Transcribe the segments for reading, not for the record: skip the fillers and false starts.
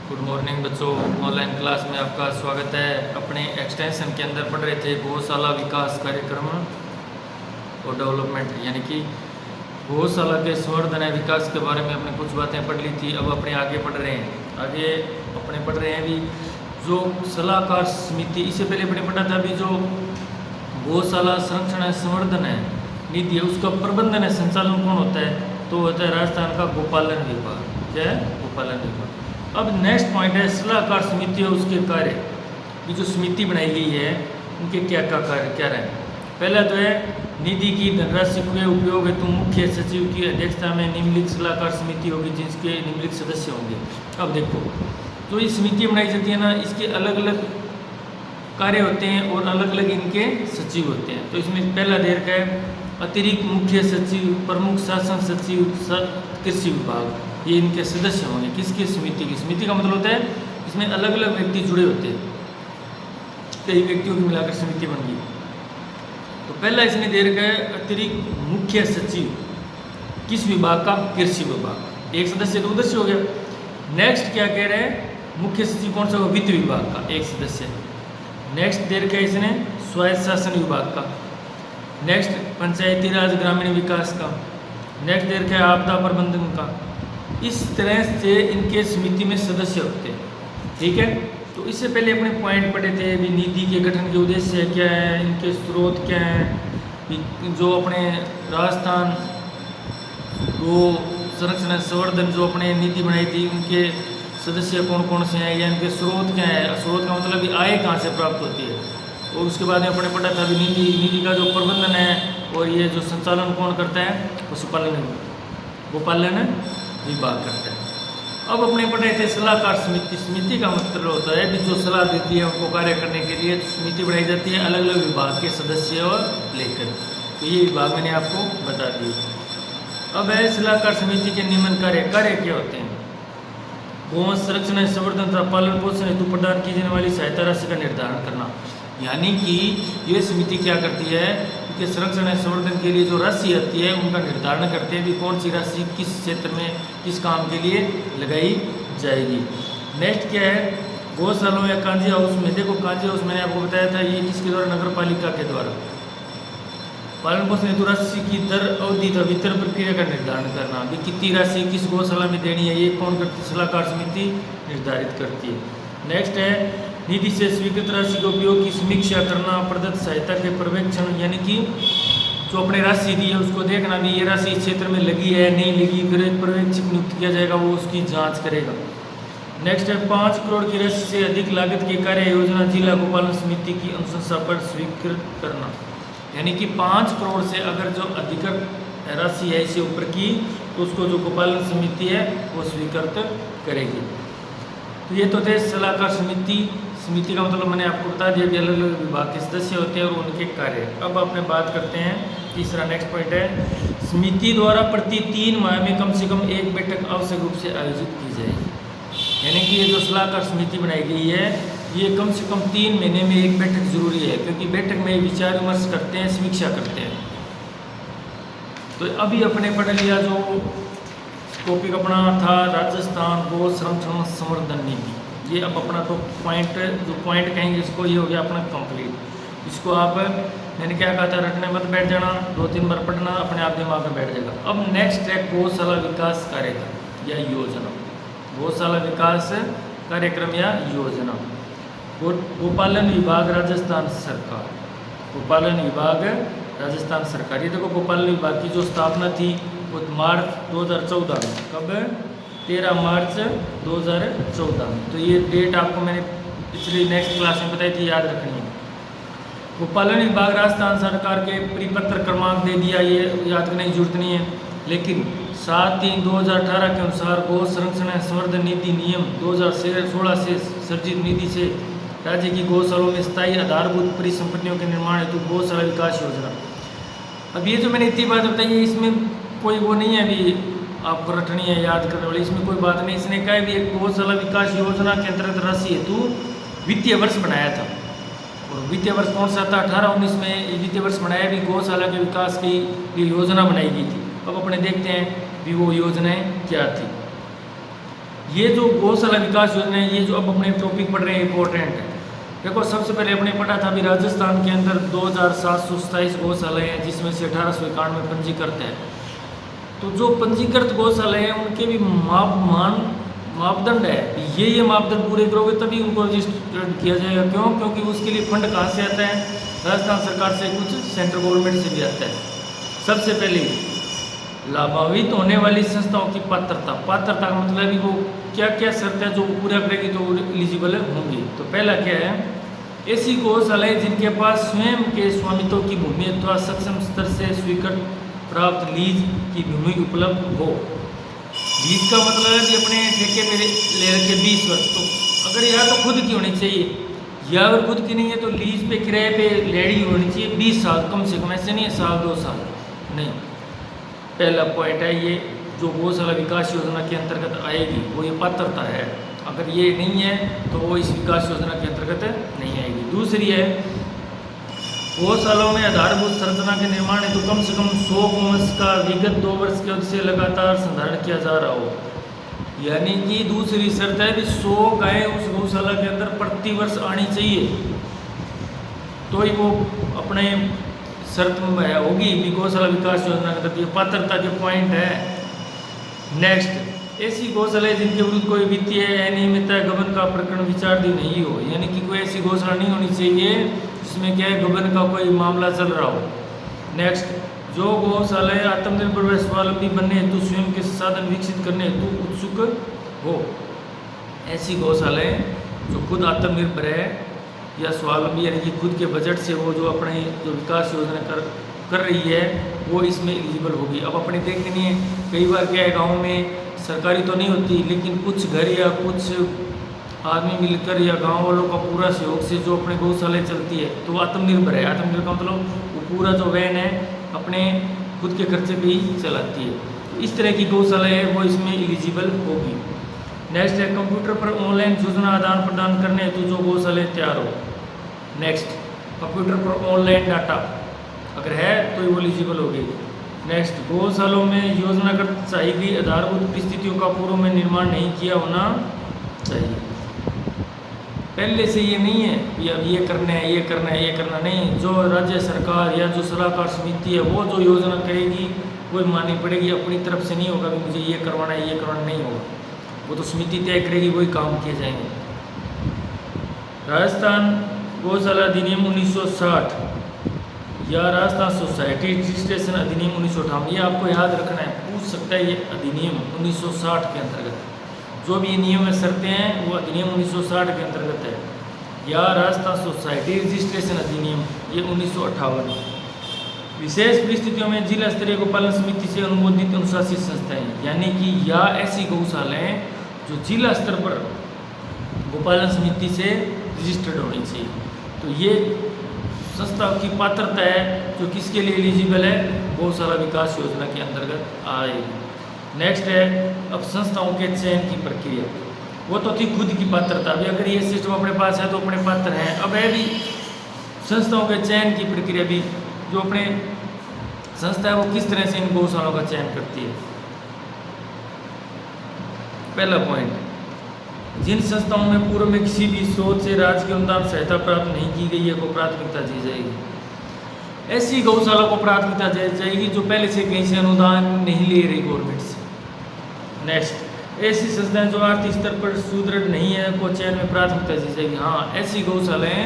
Good morning बच्चों, online class में आपका स्वागत है। अपने एक्सटेंशन के अंदर पढ़ रहे थे गौशाला विकास कार्यक्रम और डेवलपमेंट, यानी कि गौशाला के संवर्धन है विकास के बारे में अपने कुछ बातें पढ़ ली थी। अब अपने आगे पढ़ रहे हैं, आगे अपने पढ़ रहे हैं अभी जो सलाहकार समिति, इससे पहले अपने पढ़ा था अभी जो गौशाला संरक्षण है संवर्धन है नीति है, उसका प्रबंधन है संचालन कौन होता है, तो होता है राजस्थान का गोपालन विभाग। क्या है? गोपालन विभाग। अब नेक्स्ट पॉइंट है सलाहकार समिति और उसके कार्य। ये जो समिति बनाई गई है उनके क्या क्या कार्य क्या रहे। पहला तो है निधि की धनराशि के उपयोग हेतु मुख्य सचिव की अध्यक्षता में निम्नलिखित सलाहकार समिति होगी जिसके निम्नलिखित सदस्य होंगे। अब देखो, जो ये समिति बनाई जाती है ना, इसके अलग अलग कार्य होते हैं और अलग अलग इनके सचिव होते हैं। तो इसमें पहला दे रखा है अतिरिक्त मुख्य सचिव, प्रमुख शासन सचिव, कृषि विभाग, ये इनके सदस्य होंगे। किसकी? समिति की। समिति का मतलब होता है इसमें अलग अलग व्यक्ति जुड़े होते हैं, कई व्यक्तियों की मिलाकर समिति बन गई। तो पहला इसने दे रखा है अतिरिक्त मुख्य सचिव, किस विभाग का? कृषि विभाग। एक सदस्य तो उधर से हो गया। नेक्स्ट क्या कह रहे हैं? मुख्य सचिव कौन सा? वित्त विभाग का एक सदस्य। नेक्स्ट दे रखा है इसने स्वायत्त शासन विभाग का। नेक्स्ट पंचायती राज ग्रामीण विकास का। नेक्स्ट दे रखा है आपदा प्रबंधन का। इस तरह से इनके समिति में सदस्य होते हैं, ठीक है। तो इससे पहले अपने पॉइंट पढ़े थे अभी नीति के गठन के उद्देश्य क्या है, इनके स्रोत क्या हैं, जो अपने राजस्थान गो संरक्षण संवर्धन जो अपने नीति बनाई थी उनके सदस्य कौन कौन से हैं या इनके स्रोत क्या है। स्रोत का मतलब आय कहाँ से प्राप्त होती है। और उसके बाद में अपने पढ़ा था अभी नीति का जो प्रबंधन है और ये जो संचालन कौन करता है, पशुपालन गोपालन विभाग करता है। अब अपने पढ़े थे सलाहकार समिति। समिति का मतलब होता है कि जो सलाह देती है उनको कार्य करने के लिए तो समिति बनाई जाती है अलग अलग विभाग के सदस्य और लेकर। तो ये विभाग मैंने आपको बता दिया। अब है सलाहकार समिति के निम्न कार्य। कार्य क्या होते हैं? गौवंश संरक्षण संवर्धन तथा पालन पोषण हेतु प्रदान की जाने वाली सहायता राशि का निर्धारण करना, यानी कि ये समिति क्या करती है कि संरक्षण संवर्धन के लिए जो राशि आती है उनका निर्धारण करते हैं भी कौन सी राशि किस क्षेत्र में किस काम के लिए लगाई जाएगी। नेक्स्ट क्या है? गौशालों या कांजी हाउस में। देखो कांजी हाउस मैंने आपको बताया था ये किसके द्वारा? नगर पालिका के द्वारा। पालन पोषण हेतु राशि की दर अवधि तथा वितरण प्रक्रिया का निर्धारण करना, भी कितनी राशि किस गौशाला में देनी है ये कौन करती है? सलाहकार समिति निर्धारित करती है। नेक्स्ट है निधि से स्वीकृत राशि के उपयोग की समीक्षा करना, प्रदत्त सहायता के पर्यवेक्षण, यानी कि जो अपने राशि दी है उसको देखना भी ये राशि इस क्षेत्र में लगी है नहीं लगी, फिर एक पर्यवेक्षक नियुक्त किया जाएगा वो उसकी जांच करेगा। नेक्स्ट है 5 करोड़ की राशि से अधिक लागत की कार्य योजना जिला गोपालन समिति की अनुशंसा पर स्वीकृत करना, यानी कि 5 करोड़ से अगर जो अधिक राशि है इससे ऊपर की तो उसको जो गोपालन समिति है वो स्वीकृत करेगी। तो ये तो थे सलाहकार समिति। समिति का मतलब मैंने आपको बता दिया कि अलग अलग विभाग के सदस्य होते हैं और उनके कार्य। अब अपने बात करते हैं तीसरा नेक्स्ट पॉइंट है समिति द्वारा प्रति 3 माह में कम से कम एक बैठक आवश्यक रूप से आयोजित की जाएगी, यानी कि ये जो सलाहकार समिति बनाई गई है ये कम से कम 3 महीने में एक बैठक जरूरी है, क्योंकि बैठक में विचार विमर्श करते हैं, समीक्षा करते हैं। तो अभी अपने पढ़ लिया जो टॉपिक अपना था राजस्थान गो संरक्षण संवर्धन नीति। ये अब अपना तो पॉइंट कहेंगे इसको, ये हो गया अपना कंप्लीट। इसको आप मैंने क्या कहा था रटने मत बैठ जाना, 2-3 बार पढ़ना, अपने आप दिमाग में बैठ जाएगा। अब नेक्स्ट है गौशाला विकास कार्यक्रम या योजना। गौशाला विकास कार्यक्रम या योजना। गोपालन विभाग राजस्थान सरकार। गोपालन विभाग राजस्थान सरकार। ये देखो गोपालन विभाग की जो स्थापना थी वो मार्च 2014 में। कब? 13 मार्च 2014 में। तो ये डेट आपको मैंने पिछली नेक्स्ट क्लास में बताई थी, याद रखनी है। गोपालन विभाग राजस्थान सरकार के परिपत्र क्रमांक दे दिया, ये याद करने की जरूरत नहीं है, लेकिन 7/3/2018 के अनुसार गौ संरक्षण संवर्धन नीति नियम 2016 से सर्जित नीति से राज्य की गौशालों में स्थायी आधारभूत परिसंपत्तियों के निर्माण हेतु गौशाला विकास योजना। अब ये जो मैंने इतनी बात बताई है इसमें कोई वो नहीं है अभी आपको रटनी है याद करने वाली, इसमें कोई बात नहीं। इसने कहा भी एक गौशाला विकास योजना के अंतर्गत राशि हेतु वित्तीय वर्ष बनाया था, और वित्तीय वर्ष कौन सा था? 18-19 में ये वित्तीय वर्ष बनाया भी गौशाला के विकास की योजना बनाई गई थी। अब अपने देखते हैं भी वो योजनाएं क्या थी। ये जो गौशाला विकास योजना है, ये जो अब अपने टॉपिक पढ़ रहे हैं इंपॉर्टेंट है। देखो सबसे पहले अपने पढ़ा था अभी राजस्थान के अंदर 2727 गौशालाएँ हैं, जिसमें से 1891 पंजीकृत है। तो जो पंजीकृत गौशालाएँ हैं उनके भी मापदंड है, ये मापदंड पूरे करोगे तभी उनको रजिस्टर्ड किया जाएगा। क्यों? क्योंकि उसके लिए फंड कहाँ से आता है? राजस्थान सरकार से, कुछ सेंट्रल गवर्नमेंट से भी आता है। सबसे पहले लाभान्वित होने वाली संस्थाओं की पात्रता का मतलब है वो क्या क्या शर्त है जो पूरा करेगी तो एलिजिबल होंगी। तो पहला क्या है? ऐसी गौशालाएँ जिनके पास स्वयं के स्वामित्व की भूमि अथवा सक्षम स्तर से स्वीकृत प्राप्त लीज की भूमि उपलब्ध हो। लीज का मतलब है कि अपने ठेके पे ले रखे 20 वर्ष। तो अगर या तो खुद की होनी चाहिए, या अगर खुद की नहीं है तो लीज पे किराए पे लेनी होनी चाहिए 20 साल कम से कम, ऐसे नहीं है साल 2 साल नहीं। पहला पॉइंट है ये जो गौशाला विकास योजना के अंतर्गत आएगी वो ये पात्रता है। अगर ये नहीं है तो वो इस विकास योजना के अंतर्गत नहीं आएगी। दूसरी है गौशालाओं में आधारभूत संरचना के निर्माण है तो कम से कम 100 गौवंश का विगत 2 वर्ष की अवधि से लगातार संधारण किया जा रहा हो। यानी कि दूसरी शर्त है कि 100 गायें उस गौशाला के अंदर प्रति वर्ष आनी चाहिए, तो ही वो अपने शर्त में होगी भी गौशाला विकास योजना के तहत। ये पात्रता के पॉइंट है। नेक्स्ट, ऐसी गौशाला जिनके विरुद्ध कोई वित्तीय अनियमितता गबन का प्रकरण विचाराधीन नहीं हो। यानी कि कोई ऐसी गौशाला नहीं होनी चाहिए जिसमें क्या है गबन का कोई मामला चल रहा हो। नेक्स्ट, जो गौशालाएँ आत्मनिर्भर व स्वावलंबी बनने हेतु स्वयं के साधन विकसित करने हेतु उत्सुक हो। ऐसी गौशालाएँ जो खुद आत्मनिर्भर है या स्वावलंबी यानी कि खुद के बजट से वो जो अपने जो विकास योजना कर रही है वो इसमें एलिजिबल होगी। अब अपने देखते नहीं है कई बार क्या है गाँव में सरकारी तो नहीं होती लेकिन कुछ घर या कुछ आदमी मिलकर या गांव वालों का पूरा सहयोग से जो अपने गौशालाएँ चलती है तो वो आत्मनिर्भर है। आत्मनिर्भर का मतलब वो पूरा जो वैन है अपने खुद के खर्चे पे ही चलाती है। तो इस तरह की गौशाला है वो इसमें एलिजिबल होगी। नेक्स्ट है कंप्यूटर पर ऑनलाइन सूचना आदान प्रदान करने हेतु जो गौशालाएँ तैयार हो। नेक्स्ट, कंप्यूटर पर ऑनलाइन डाटा अगर है तो वो एलिजिबल होगी। नेक्स्ट, गौशालों में योजनागत चाहिए गई आधारभूत परिस्थितियों का पूर्व में निर्माण नहीं किया होना चाहिए। पहले से ये नहीं है कि अब ये करना है ये करना है ये करना नहीं। जो राज्य सरकार या जो सलाहकार समिति है वो जो योजना करेगी वो माननी पड़ेगी। अपनी तरफ से नहीं होगा कि मुझे ये करवाना है ये करवाना नहीं होगा। वो तो समिति तय करेगी, वही काम किए जाएंगे। राजस्थान गौशाला अधिनियम 1960 या राजस्थान सोसाइटी रजिस्ट्रेशन अधिनियम 1958, ये आपको याद रखना है, पूछ सकता है। ये अधिनियम 1960 के अंतर्गत जो भी नियम है शर्तें हैं वो अधिनियम 1960 के अंतर्गत है। या राजस्थान सोसाइटी रजिस्ट्रेशन अधिनियम ये 1958। विशेष परिस्थितियों में जिला स्तरीय गोपालन समिति से अनुमोदित अनुशासित संस्थाएं, यानी कि या ऐसी गौशालाएँ जो जिला स्तर पर गोपालन समिति से रजिस्टर्ड होनी चाहिए। तो ये संस्था की पात्रता है जो किसके लिए एलिजिबल है? गौशाला विकास योजना के अंतर्गत आएगी। नेक्स्ट है अब संस्थाओं के चयन की प्रक्रिया। वो तो थी खुद की पात्रता, अभी अगर ये सिस्टम अपने पास है तो अपने पात्र हैं। अब है भी संस्थाओं के चयन की प्रक्रिया भी, जो अपने संस्था है वो किस तरह से इन गौशालाओं का चयन करती है। पहला पॉइंट, जिन संस्थाओं में पूर्व में किसी भी स्रोत से राज्य की अनुदान सहायता प्राप्त नहीं की गई है को प्राथमिकता दी जाएगी। ऐसी गौशाला को प्राथमिकता दी जाएगी जो पहले से कहीं से अनुदान नहीं ले रही गवर्नमेंट से। नेक्स्ट, ऐसी संस्थाएं जो आर्थिक स्तर पर सुदृढ़ नहीं है को चयन में प्राथमिकता दी जाएगी। हाँ, ऐसी गौशालाएँ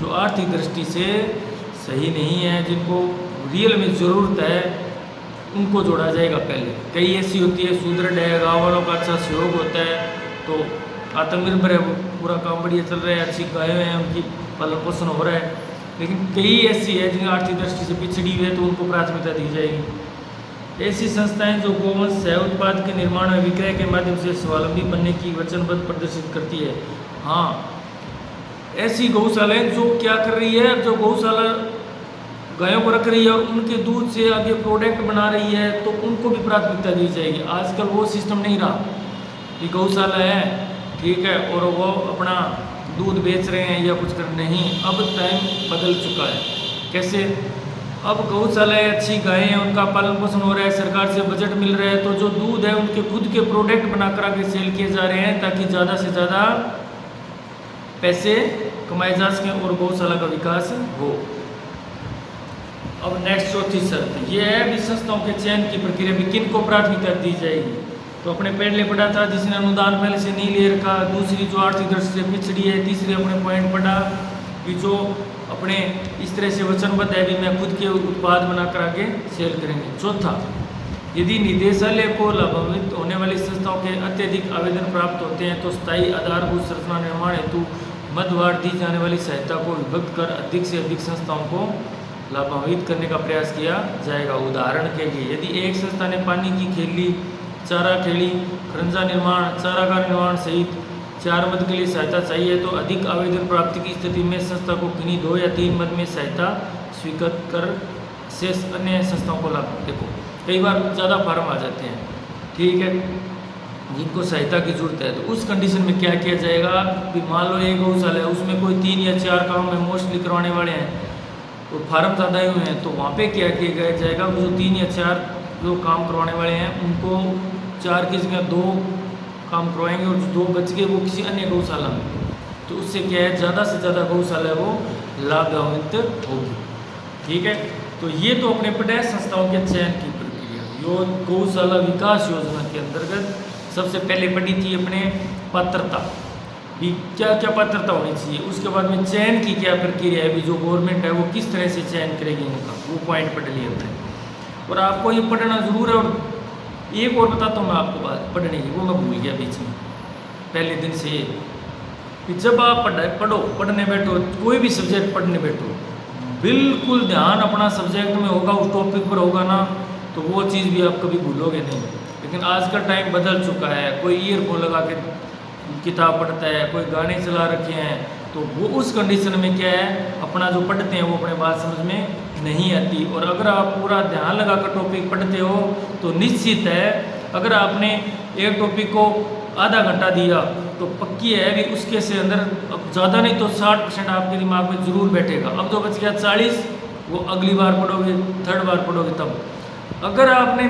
जो आर्थिक दृष्टि से सही नहीं है, जिनको रियल में ज़रूरत है, उनको जोड़ा जाएगा पहले। कई ऐसी होती है सुदृढ़ है, गाँव वालों का अच्छा सहयोग होता है तो आत्मनिर्भर है, वो पूरा काम बढ़िया चल रहा है, अच्छी गायें हैं, उनकी पालन पोषण हो रहा है। लेकिन कई ऐसी है जिन्हें आर्थिक दृष्टि से पिछड़ी हुई है तो उनको प्राथमिकता दी जाएगी। ऐसी संस्थाएं जो गोवंश सह उत्पाद के निर्माण में विक्रय के माध्यम से स्वावलंबी बनने की वचनबद्ध प्रदर्शित करती है। हाँ, ऐसी गौशालाएं जो क्या कर रही है, जो गौशाला गायों को रख रही है और उनके दूध से आगे प्रोडक्ट बना रही है तो उनको भी प्राथमिकता दी जाएगी। आजकल वो सिस्टम नहीं रहा कि गौशाला है ठीक है और वो अपना दूध बेच रहे हैं या कुछ कर नहीं। अब टाइम बदल चुका है। कैसे? अब गौशालाएँ अच्छी गायें हैं, उनका पालन पोषण हो रहा है, सरकार से बजट मिल रहा है, तो जो दूध है उनके खुद के प्रोडक्ट बना कर आगे सेल किए जा रहे हैं ताकि ज़्यादा से ज़्यादा पैसे कमाए जा सकें और गौशाला का विकास हो। अब नेक्स्ट चौथी शर्त ये है भी संस्थाओं के चयन की प्रक्रिया भी किन को प्राथमिकता दी जाएगी। तो अपने पहले पढ़ा था जिसने अनुदान पहले से नहीं ले रखा, दूसरी जो आर्थिक दृष्टि से पिछड़ी है, तीसरी अपने पॉइंट पढ़ा कि जो अपने इस तरह से वचनबद्ध है भी मैं खुद के उत्पाद बनाकर आगे सेल करेंगे। चौथा, यदि निदेशालय को लाभान्वित होने वाली संस्थाओं के अत्यधिक आवेदन प्राप्त होते हैं तो स्थायी आधारभूत संरचना निर्माण हेतु मध्यवार दी जाने वाली सहायता को विभक्त कर अधिक से अधिक संस्थाओं को लाभान्वित करने का प्रयास किया जाएगा। उदाहरण के लिए यदि एक संस्था ने पानी की खेली, चारा खेली, खरंजा निर्माण, चारागार निर्माण सहित 4 मद के लिए सहायता चाहिए तो अधिक आवेदन प्राप्ति की स्थिति में संस्था को किन्हीं 2 या 3 मद में सहायता स्वीकृत कर शेष अन्य संस्थाओं को लाभ। देखो कई बार ज़्यादा फार्म आ जाते हैं, ठीक है, जिनको सहायता की जरूरत है, तो उस कंडीशन में क्या किया जाएगा कि मान लो एक गौशाला है उसमें कोई 3 या 4 काम में मोस्टली करवाने वाले हैं तो फार्म ज़्यादा ही हुए हैं, तो वहाँ पे क्या किया जाएगा जो 3 या 4 जो काम करवाने वाले हैं उनको 4 की जगह 2 काम करवाएंगे और 2 बच गए वो किसी अन्य गौशाला में, तो उससे क्या है ज़्यादा से ज़्यादा गौशाला है वो लाभान्वित होगी। ठीक है, तो ये तो अपने पढ़े संस्थाओं के चयन की प्रक्रिया। यो गौशाला विकास योजना के अंतर्गत सबसे पहले पढ़ी थी अपने पात्रता भी, क्या क्या पात्रता होनी चाहिए, उसके बाद में चयन की क्या प्रक्रिया है भी, जो गवर्नमेंट है वो किस तरह से चयन करेगी इनका, वो पॉइंट पढ़ लिए अपने। और आपको ये पढ़ना जरूर है। और एक और बताता हूँ मैं आपको बात पढ़ने की, वो मैं भूल गया बीच में पहले दिन से, कि जब आप पढ़ने बैठो, कोई भी सब्जेक्ट पढ़ने बैठो, बिल्कुल ध्यान अपना सब्जेक्ट में होगा, उस टॉपिक पर होगा ना, तो वो चीज़ भी आप कभी भूलोगे नहीं। लेकिन आज का टाइम बदल चुका है, कोई ईयरफोन लगा के किताब पढ़ता है, कोई गाने चला रखे हैं, तो वो उस कंडीशन में क्या है अपना जो पढ़ते हैं वो अपने बात समझ में नहीं आती। और अगर आप पूरा ध्यान लगा कर टॉपिक पढ़ते हो तो निश्चित है अगर आपने एक टॉपिक को आधा घंटा दिया तो पक्की है भी उसके से अंदर ज़्यादा नहीं तो 60% आपके दिमाग में ज़रूर बैठेगा। अब जो बच गया 40 वो अगली बार पढ़ोगे, थर्ड बार पढ़ोगे तब। अगर आपने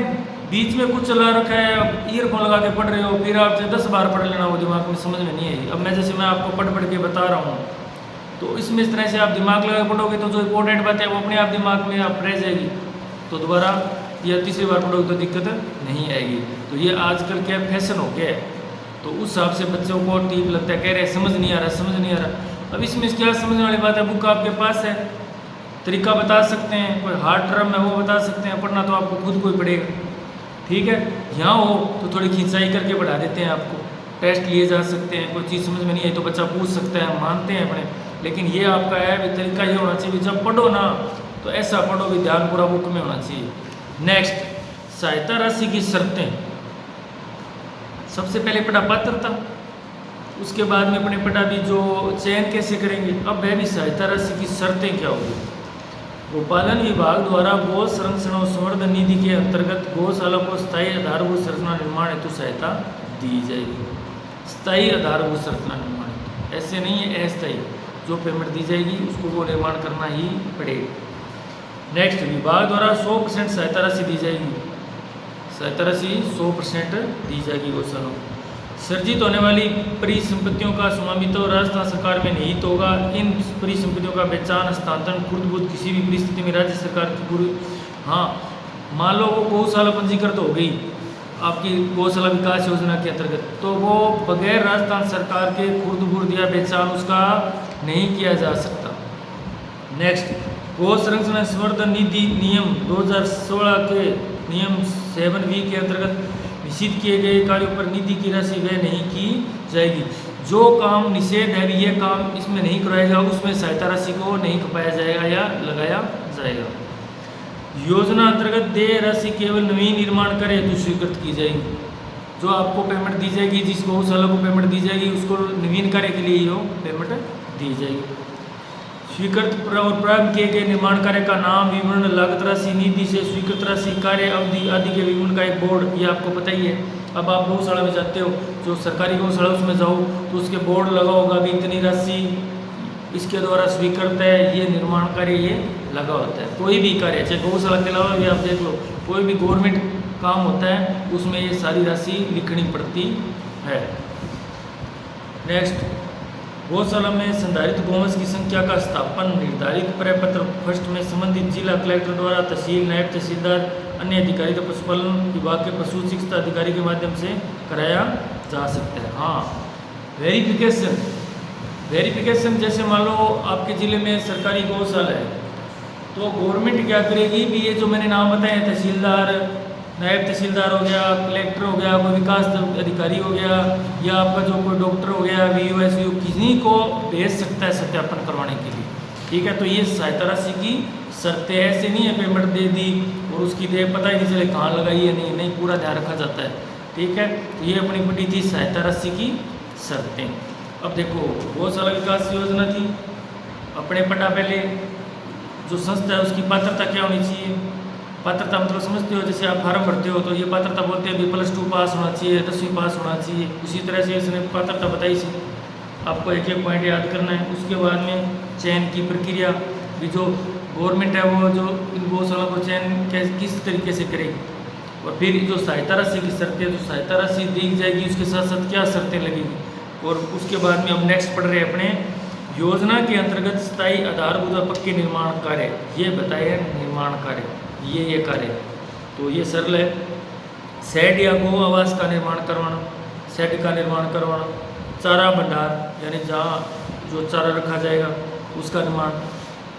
बीच में कुछ चला रखा है, ईयरफोन लगा के पढ़ रहे हो, फिर आपसे 10 बार पढ़ लेना, वो दिमाग में समझ में नहीं आएगी। अब मैं जैसे मैं आपको पढ़ के बता रहा हूँ, तो इसमें इस तरह से आप दिमाग लगा के पढ़ोगे तो जो इंपॉर्टेंट बात है वो अपने आप दिमाग में आप रह जाएगी, तो दोबारा या तीसरी बार पढ़ोगे तो दिक्कत नहीं आएगी। तो ये आजकल क्या फैशन हो गया है, तो उस हिसाब से बच्चों को टीप लगता है, कह रहे समझ नहीं आ रहा, समझ नहीं आ रहा। अब इसमें क्या समझने वाली बात है, बुक आपके पास है, तरीका बता सकते हैं, कोई हार्ड टर्म है वो बता सकते हैं, पढ़ना तो आपको खुद को ही पड़ेगा। ठीक है, यहाँ हो तो थोड़ी खिंचाई करके बढ़ा देते हैं, आपको टेस्ट लिए जा सकते हैं, कोई चीज़ समझ में नहीं आई तो बच्चा पूछ सकता है, हम मानते हैं अपने। लेकिन ये आपका है भी तरीका ये होना चाहिए, जब पढ़ो ना तो ऐसा पढ़ो भी ध्यान पूरा बुक में होना चाहिए। नेक्स्ट, सहायता राशि की शर्तें। सबसे पहले पढ़ा पात्रता, उसके बाद में अपने पढ़ा भी जो चयन कैसे करेंगे। अब है भी सहायता राशि की शर्तें क्या होगी। गोपालन विभाग द्वारा गौ संरक्षण और संवर्धन निधि के अंतर्गत गौशाला को स्थायी आधारभूत संरचना निर्माण हेतु सहायता दी जाएगी। स्थायी आधारभूत संरचना निर्माण, ऐसे नहीं है अस्थायी, जो पेमेंट दी जाएगी उसको वो निर्माण करना ही पड़ेगा। नेक्स्ट, विभाग द्वारा 100% सहायता राशि दी जाएगी, सहायता राशि 100% दी जाएगी गौशाला को। सर्जित होने वाली परिसंपत्तियों का स्वामित्व राजस्थान सरकार में निहित होगा। इन परिसंपत्तियों का पहचान हस्तांतरण खुद किसी भी परिस्थिति में राज्य सरकार की पूरी, हाँ मान लो वो गौशाला पंजीकृत हो गई आपकी गौशाला विकास योजना के अंतर्गत, तो वो बगैर राजस्थान सरकार के खुर्द या पहचान उसका नहीं किया जा सकता। नेक्स्ट, गौ संरक्षण संवर्धन निधि नियम 2016 के नियम 7B के अंतर्गत निश्चित किए गए कार्यों पर निधि की राशि व्यय नहीं की जाएगी। जो काम निषेध है ये काम इसमें नहीं कराएगा, उसमें सहायता राशि को नहीं खपाया जाएगा या लगाया जाएगा। योजना अंतर्गत देय राशि केवल नवीन निर्माण कार्य हेतु स्वीकृत की जाएगी। जो आपको पेमेंट दी जाएगी, जिस गौशाला को पेमेंट दी जाएगी उसको नवीन कार्य के लिए यो पेमेंट दी जाएगी। स्वीकृत और प्रारंभ किए गए निर्माण कार्य का नाम, विवरण, लागत राशि, निधि से स्वीकृत राशि, कार्य अवधि आदि के विवरण का एक बोर्ड, ये आपको पता ही है। अब आप गौशाला में जाते हो, जो सरकारी गौशाला उसमें जाओ तो उसके बोर्ड लगा होगा भी इतनी राशि इसके द्वारा स्वीकृत है, ये निर्माण कार्य ये लगा होता है। कोई भी कार्य, चाहे गौशाला के अलावा भी आप देख लो, कोई भी गवर्नमेंट काम होता है उसमें ये सारी राशि लिखनी पड़ती है। नेक्स्ट, गौशाला में संधारित गौवंश की संख्या का स्थापन निर्धारित प्रपत्र फर्स्ट में संबंधित जिला कलेक्टर द्वारा तहसील, नायब तहसीलदार, अन्य अधिकारी तथा पशुपालन विभाग के पशु चिकित्सा अधिकारी के माध्यम से कराया जा सकता है। हाँ, वेरिफिकेशन जैसे मान लो आपके ज़िले में सरकारी गौशाला है तो गवर्नमेंट क्या करेगी भी, ये जो मैंने नाम बताए, तहसीलदार, नायब तहसीलदार हो गया, कलेक्टर हो गया, कोई विकास अधिकारी हो गया, या आपका जो कोई डॉक्टर हो गया, VOSU, किसी को भेज सकता है सत्यापन करवाने के लिए। ठीक है, तो ये सहायता राशि की शर्तें, ऐसे नहीं है पेमेंट दे दी और उसकी दे पता ही नहीं चले कहाँ लगाई है, नहीं पूरा ध्यान रखा जाता है। ठीक है, तो ये अपनी बड़ी थी सहायता राशि की शर्तें। अब देखो, गौशाला विकास योजना थी, अपने पढ़ा पहले जो संस्था है उसकी पात्रता क्या होनी चाहिए। पात्रता मतलब समझते हो, जैसे आप फार्म भरते हो तो ये पात्रता बोलते हैं भी +2 पास होना चाहिए, 10वीं पास होना चाहिए। उसी तरह से इसने पात्रता बताई सी, आपको एक एक पॉइंट याद करना है। उसके बाद में चयन की प्रक्रिया भी, जो गवर्नमेंट है वो जो इन गौशाला को चयन किस तरीके से करेगी। और फिर जो सहायता राशि की शर्तें, जो सहायता राशि दी जाएगी उसके साथ साथ क्या शर्तें लगेगी। और उसके बाद में हम नेक्स्ट पढ़ रहे हैं अपने योजना के अंतर्गत स्थायी आधारभूत और पक्के निर्माण कार्य, ये बताए हैं निर्माण कार्य, ये कार्य। तो ये सरल है, शेड या गौ आवास का निर्माण करवाना, शेड का निर्माण करवाना, चारा भंडार यानी जहाँ जो चारा रखा जाएगा उसका निर्माण,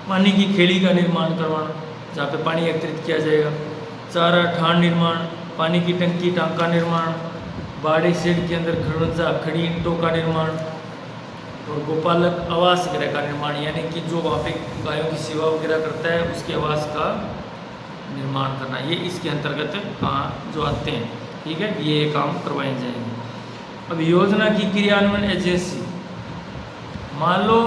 पानी की खेड़ी का निर्माण करवाना जहाँ पे पानी एकत्रित किया जाएगा, चारा ठान निर्माण, पानी की टंकी टांग का निर्माण, बाड़े शेड के अंदर खड़ंजा खड़ी ईंटों का निर्माण, और गोपालक आवास गृह का निर्माण यानी कि जो वहाँ पे गायों की सेवा वगैरह करता है उसके आवास का निर्माण करना, ये इसके अंतर्गत कहाँ जो आते हैं। ठीक है, ये काम करवाए जाएंगे। अब योजना की क्रियान्वयन एजेंसी, मान लो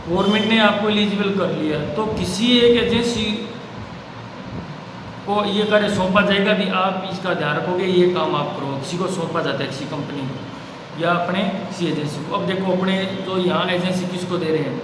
गवर्नमेंट ने आपको एलिजिबल कर लिया तो किसी एक एजेंसी को ये कार्य सौंपा जाएगा भी, आप इसका ध्यान रखोगे, ये काम आप करो। किसी को सौंपा जाता है, किसी कंपनी को या अपने किसी एजेंसी को। अब देखो अपने जो यहाँ एजेंसी किसको दे रहे हैं,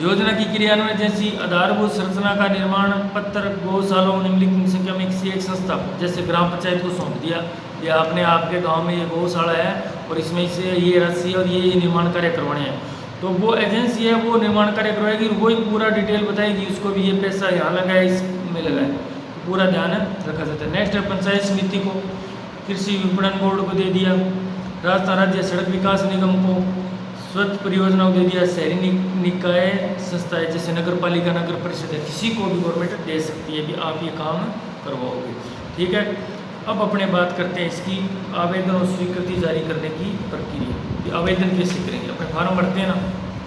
योजना की क्रियान्वयन एजेंसी आधारभूत संरचना का निर्माण पत्र गौशालाओं निम्नलिखित संख्या में किसी एक संस्था को, जैसे ग्राम पंचायत को सौंप दिया या आपने आपके गांव में ये गौशाला है और इसमें से ये राशि और ये निर्माण कार्य करवाने हैं, तो वो एजेंसी है वो निर्माण कार्य करवाएगी, वही पूरा डिटेल बताएगी, उसको भी ये पैसा यहाँ लगा है इसमें लगा है, पूरा ध्यान रखा जाता है। नेक्स्ट है पंचायत समिति को, कृषि विपणन बोर्ड को दे दिया, राजस्थान राज्य सड़क विकास निगम को, स्वच्छ परियोजना को दे दिया, शहरी निकाय संस्थाएं जैसे नगर पालिका, नगर परिषद है, किसी को भी गवर्नमेंट दे सकती है कि आप ये काम करवाओगे। ठीक है, अब अपने बात करते हैं इसकी आवेदन और स्वीकृति जारी करने की प्रक्रिया, कि आवेदन कैसे करेंगे। अपने फॉर्म भरते हैं ना,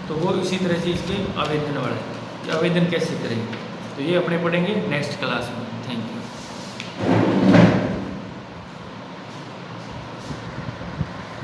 तो वो इसी तरह से इसके आवेदन वाला है कि आवेदन कैसे करेंगे, तो ये अपने पढ़ेंगे नेक्स्ट क्लास में। Thank you.